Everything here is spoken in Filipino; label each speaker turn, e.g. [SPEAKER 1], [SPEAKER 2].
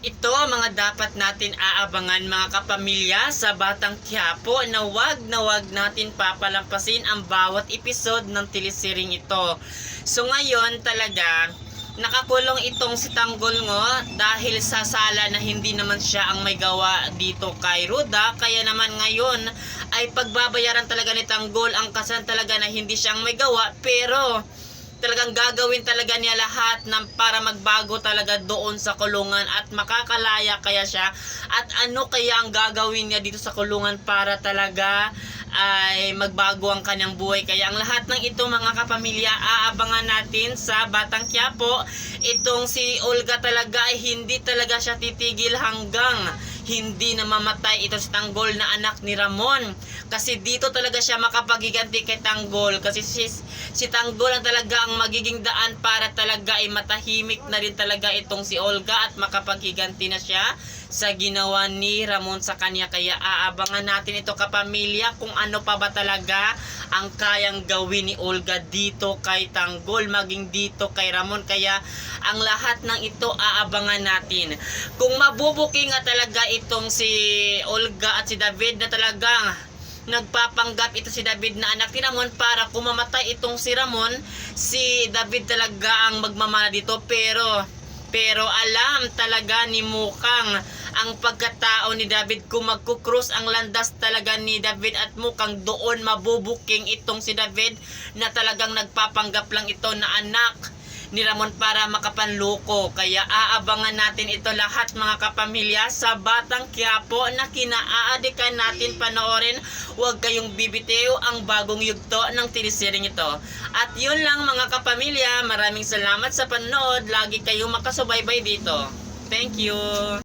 [SPEAKER 1] Ito ang mga dapat natin aabangan mga kapamilya sa Batang Quiapo na wag natin papalampasin ang bawat episode ng telesering ito. So ngayon talaga, nakakulong itong si Tanggol ngo dahil sa sala na hindi naman siya ang may gawa dito kay Ruda. Kaya naman ngayon ay pagbabayaran talaga ni Tanggol ang kasan talaga na hindi siya ang may gawa, pero talagang gagawin talaga niya lahat para magbago talaga doon sa kulungan at makakalaya kaya siya. At ano kaya ang gagawin niya dito sa kulungan para talaga ay magbago ang kanyang buhay. Kaya ang lahat ng ito mga kapamilya, aabangan natin sa Batang Quiapo. Itong si Olga talaga ay hindi talaga siya titigil hanggang hindi na mamatay ito si Tanggol na anak ni Ramon. Kasi dito talaga siya makapagiganti kay Tanggol. Kasi si Tanggol ang talaga ang magiging daan para talaga ay matahimik na rin talaga itong si Olga at makapagiganti na siya sa ginawa ni Ramon sa kanya. Kaya aabangan natin ito kapamilya kung ano pa ba talaga ang kayang gawin ni Olga dito kay Tanggol, maging dito kay Ramon. Kaya ang lahat ng ito aabangan natin. Kung mabubuking nga talaga itong si Olga at si David na talagang nagpapanggap ito si David na anak ni Ramon para kung mamatay itong si Ramon, si David talaga ang magmamana dito. Pero alam talaga ni Mukang ang pagkatao ni David kung magkukrus ang landas talaga ni David at mukhang doon mabubuking itong si David na talagang nagpapanggap lang ito na anak ni Ramon para makapanluko. Kaya aabangan natin ito lahat mga kapamilya sa Batang Quiapo na kinaaadikan natin panoorin. Huwag kayong bibitiw ang bagong yugto ng telesering ito. At yun lang mga kapamilya, maraming salamat sa panood. Lagi kayong makasubaybay dito. Thank you.